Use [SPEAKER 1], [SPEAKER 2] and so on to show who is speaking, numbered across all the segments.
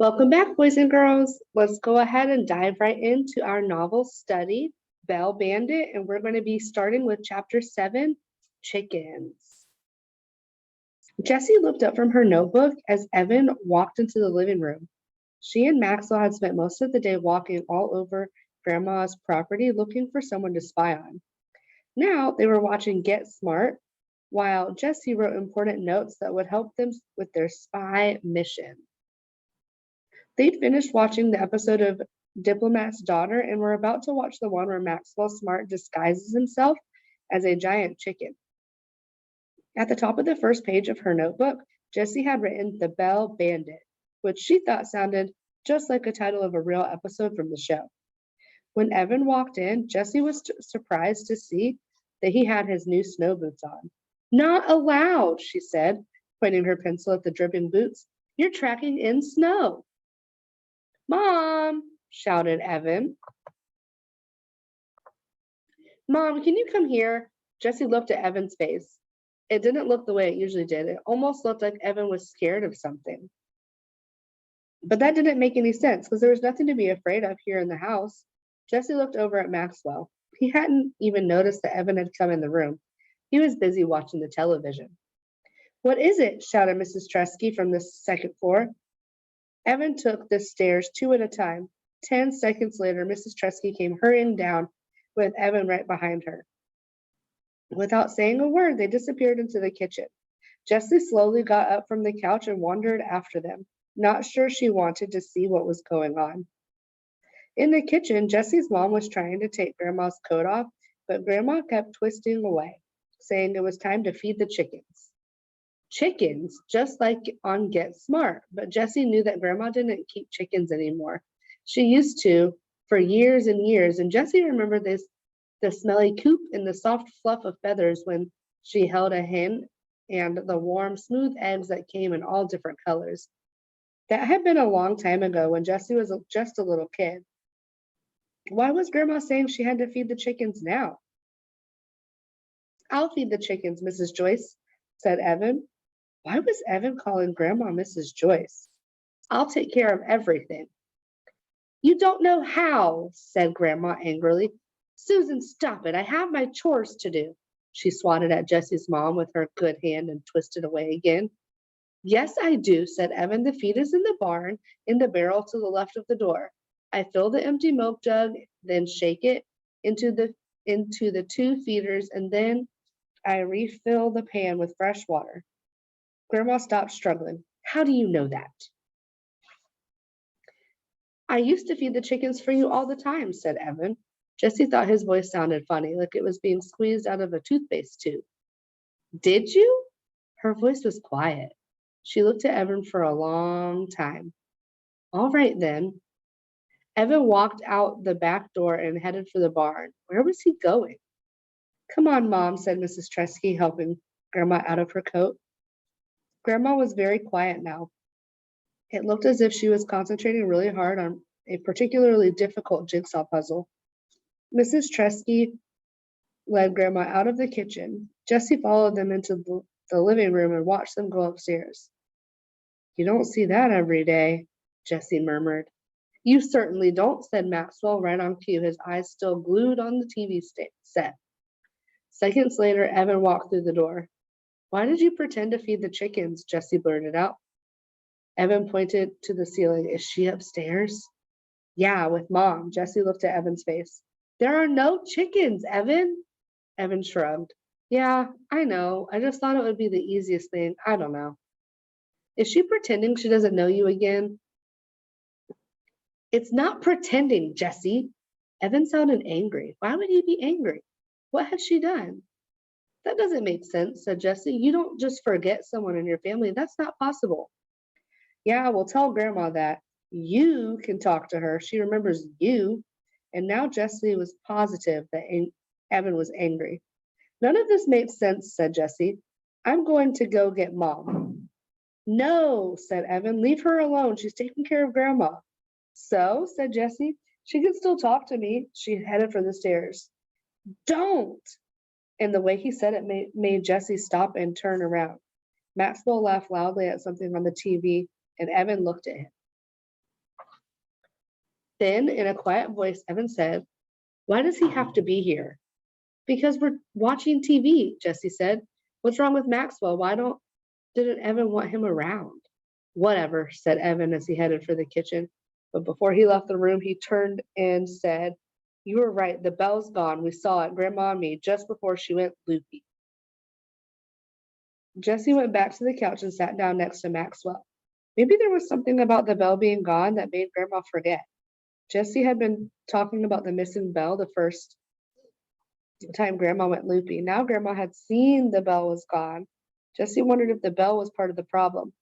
[SPEAKER 1] Welcome back, boys and girls. Let's go ahead and dive right into our novel study, Bell Bandit, and we're going to be starting with chapter 7, Chickens. Jessie looked up from her notebook as Evan walked into the living room. She and Maxwell had spent most of the day walking all over Grandma's property looking for someone to spy on. Now they were watching Get Smart, while Jessie wrote important notes that would help them with their spy mission. They'd finished watching the episode of Diplomat's Daughter and were about to watch the one where Maxwell Smart disguises himself as a giant chicken. At the top of the first page of her notebook, Jessie had written The Bell Bandit, which she thought sounded just like a title of a real episode from the show. When Evan walked in, Jessie was surprised to see that he had his new snow boots on. "Not allowed," she said, pointing her pencil at the dripping boots. "You're tracking in snow." "Mom!" shouted Evan. "Mom, can you come here?" Jessie looked at Evan's face. It didn't look the way it usually did. It almost looked like Evan was scared of something. But that didn't make any sense because there was nothing to be afraid of here in the house. Jessie looked over at Maxwell. He hadn't even noticed that Evan had come in the room. He was busy watching the television. "What is it?" shouted Mrs. Tresky from the second floor. Evan took the stairs 2 at a time. 10 seconds later, Mrs. Tresky came hurrying down with Evan right behind her. Without saying a word, they disappeared into the kitchen. Jessie slowly got up from the couch and wandered after them, not sure she wanted to see what was going on. In the kitchen, Jessie's mom was trying to take Grandma's coat off, but Grandma kept twisting away, saying it was time to feed the chickens. Chickens, just like on Get Smart, but Jessie knew that Grandma didn't keep chickens anymore. She used to for years and years, and Jessie remembered the smelly coop and the soft fluff of feathers when she held a hen and the warm, smooth eggs that came in all different colors. That had been a long time ago when Jessie was just a little kid. Why was Grandma saying she had to feed the chickens now? "I'll feed the chickens, Mrs. Joyce," said Evan. Why was Evan calling Grandma Mrs. Joyce? "I'll take care of everything." "You don't know how," said Grandma angrily. "Susan, stop it. I have my chores to do." She swatted at Jessie's mom with her good hand and twisted away again. "Yes, I do," said Evan. "The feed is in the barn, in the barrel to the left of the door. I fill the empty milk jug, then shake it into the 2 feeders, and then I refill the pan with fresh water." Grandma stopped struggling. "How do you know that?" "I used to feed the chickens for you all the time," said Evan. Jessie thought his voice sounded funny, like it was being squeezed out of a toothpaste tube. "Did you?" Her voice was quiet. She looked at Evan for a long time. "All right then." Evan walked out the back door and headed for the barn. Where was he going? "Come on, Mom," said Mrs. Tresky, helping Grandma out of her coat. Grandma was very quiet now. It looked as if she was concentrating really hard on a particularly difficult jigsaw puzzle. Mrs. Tresky led Grandma out of the kitchen. Jessie followed them into the living room and watched them go upstairs. "You don't see that every day," Jessie murmured. "You certainly don't," said Maxwell, right on cue, his eyes still glued on the TV set. Seconds later, Evan walked through the door. "Why did you pretend to feed the chickens?" Jessie blurted out. Evan pointed to the ceiling. "Is she upstairs?" "Yeah, with Mom." Jessie looked at Evan's face. "There are no chickens, Evan." Evan shrugged. "Yeah, I know. I just thought it would be the easiest thing. I don't know." "Is she pretending she doesn't know you again?" "It's not pretending, Jessie." Evan sounded angry. Why would he be angry? What had she done? "That doesn't make sense," said Jessie. "You don't just forget someone in your family. That's not possible." "Yeah, we'll tell Grandma that. You can talk to her. She remembers you." And now Jessie was positive that Evan was angry. "None of this makes sense," said Jessie. "I'm going to go get Mom." "No," said Evan. "Leave her alone. She's taking care of Grandma." "So," said Jessie, "she can still talk to me." She headed for the stairs. "Don't!" And the way he said it made Jessie stop and turn around. Maxwell laughed loudly at something on the TV, and Evan looked at him. Then, in a quiet voice, Evan said, "Why does he have to be here?" "Because we're watching TV," Jesse said. "What's wrong with Maxwell? Didn't Evan want him around?" "Whatever," said Evan as he headed for the kitchen. But before he left the room, he turned and said, "You were right. The bell's gone. We saw it, Grandma and me, just before she went loopy." Jesse went back to the couch and sat down next to Maxwell. Maybe there was something about the bell being gone that made Grandma forget. Jesse had been talking about the missing bell the first time Grandma went loopy. Now Grandma had seen the bell was gone. Jesse wondered if the bell was part of the problem.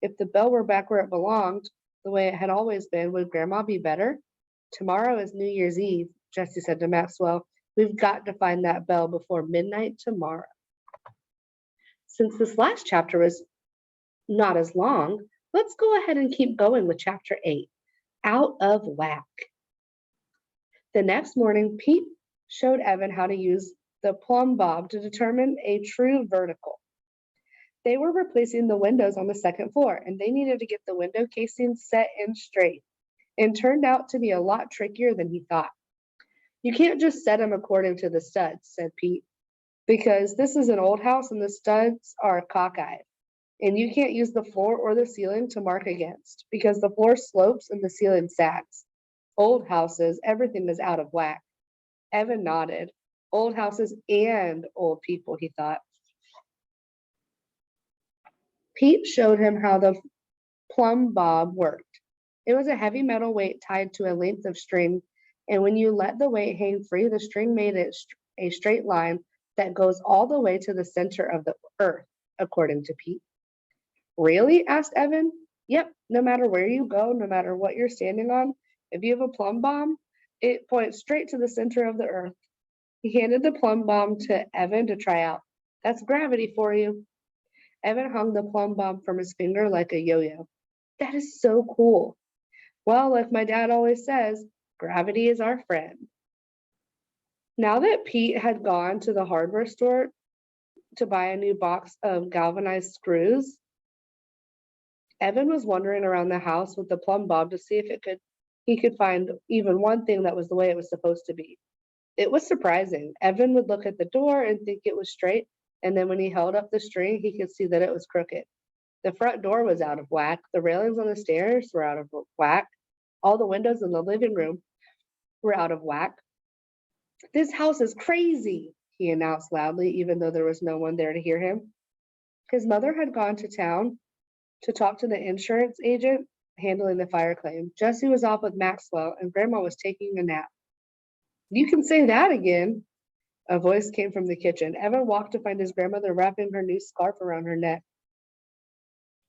[SPEAKER 1] If the bell were back where it belonged, the way it had always been, would Grandma be better? "Tomorrow is New Year's Eve," Jesse said to Maxwell. "We've got to find that bell before midnight tomorrow." Since this last chapter was not as long, let's go ahead and keep going with chapter 8, Out of Whack. The next morning, Pete showed Evan how to use the plumb bob to determine a true vertical. They were replacing the windows on the second floor, and they needed to get the window casings set in straight. It turned out to be a lot trickier than he thought. "You can't just set them according to the studs," said Pete, "because this is an old house and the studs are cockeyed. And you can't use the floor or the ceiling to mark against, because the floor slopes and the ceiling sags. Old houses, everything is out of whack." Evan nodded. Old houses and old people, he thought. Pete showed him how the plumb bob worked. It was a heavy metal weight tied to a length of string, and when you let the weight hang free, the string made it a straight line that goes all the way to the center of the earth, according to Pete. "Really?" asked Evan. "Yep, no matter where you go, no matter what you're standing on, if you have a plumb bob, it points straight to the center of the earth." He handed the plumb bob to Evan to try out. "That's gravity for you." Evan hung the plumb bob from his finger like a yo-yo. "That is so cool." "Well, like my dad always says, gravity is our friend." Now that Pete had gone to the hardware store to buy a new box of galvanized screws, Evan was wandering around the house with the plumb bob to see if he could find even one thing that was the way it was supposed to be. It was surprising. Evan would look at the door and think it was straight, and then when he held up the string, he could see that it was crooked. The front door was out of whack. The railings on the stairs were out of whack. All the windows in the living room were out of whack. "This house is crazy," he announced loudly, even though there was no one there to hear him. His mother had gone to town to talk to the insurance agent handling the fire claim. Jesse was off with Maxwell, and Grandma was taking a nap. "You can say that again," a voice came from the kitchen. Evan walked to find his grandmother wrapping her new scarf around her neck.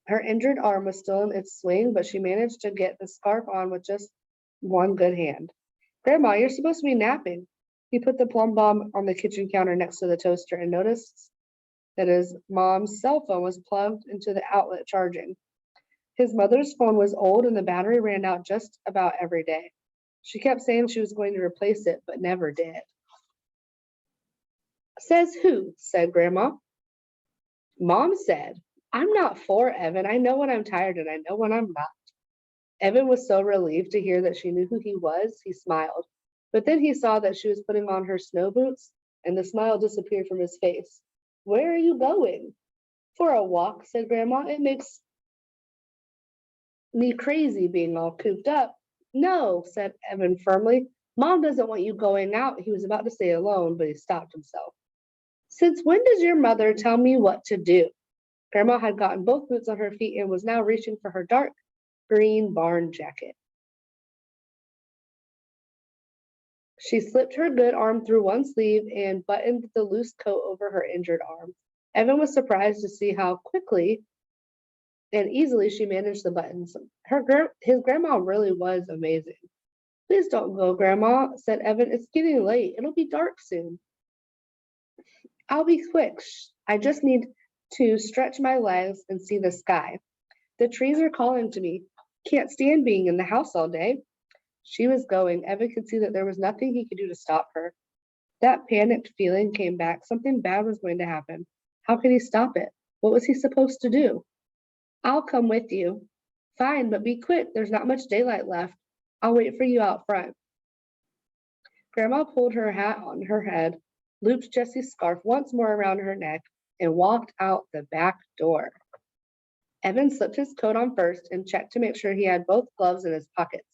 [SPEAKER 1] Her injured arm was still in its sling, but she managed to get the scarf on with just one good hand. "Grandma, you're supposed to be napping." He put the plumb bob on the kitchen counter next to the toaster and noticed that his mom's cell phone was plugged into the outlet charging. His mother's phone was old and the battery ran out just about every day. She kept saying she was going to replace it, but never did. "Says who?" said Grandma. "Mom said." "I'm not for Evan. I know when I'm tired and I know when I'm not." Evan was so relieved to hear that she knew who he was, he smiled. But then he saw that she was putting on her snow boots, and the smile disappeared from his face. "Where are you going?" "For a walk," said Grandma. "It makes me crazy being all cooped up." "No," said Evan firmly. "Mom doesn't want you going out." He was about to say alone, but he stopped himself. "Since when does your mother tell me what to do?" Grandma had gotten both boots on her feet and was now reaching for her dark green barn jacket. She slipped her good arm through one sleeve and buttoned the loose coat over her injured arm. Evan was surprised to see how quickly and easily she managed the buttons. His grandma really was amazing. "Please don't go, Grandma," said Evan. "It's getting late. It'll be dark soon." "I'll be quick. I just need to stretch my legs and see the sky. The trees are calling to me. Can't stand being in the house all day." She was going. Evan could see that there was nothing he could do to stop her. That panicked feeling came back. Something bad was going to happen. How could he stop it? What was he supposed to do? "I'll come with you." "Fine, but be quick. There's not much daylight left." I'll wait for you out front. Grandma pulled her hat on her head, looped Jessie's scarf once more around her neck, and walked out the back door. Evan slipped his coat on first and checked to make sure he had both gloves in his pockets.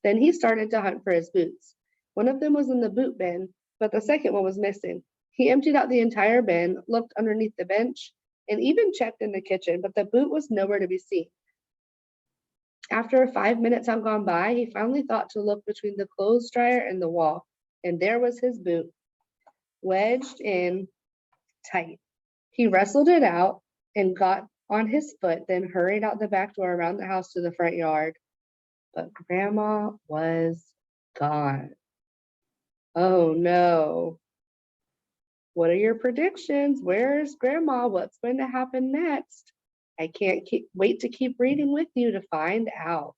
[SPEAKER 1] Then he started to hunt for his boots. One of them was in the boot bin, but the second one was missing. He emptied out the entire bin, looked underneath the bench, and even checked in the kitchen, but the boot was nowhere to be seen. After 5 minutes had gone by, he finally thought to look between the clothes dryer and the wall, and there was his boot, wedged in tight. He wrestled it out and got on his foot, then hurried out the back door around the house to the front yard. But Grandma was gone. Oh no. What are your predictions? Where's Grandma? What's going to happen next? I can't wait to keep reading with you to find out.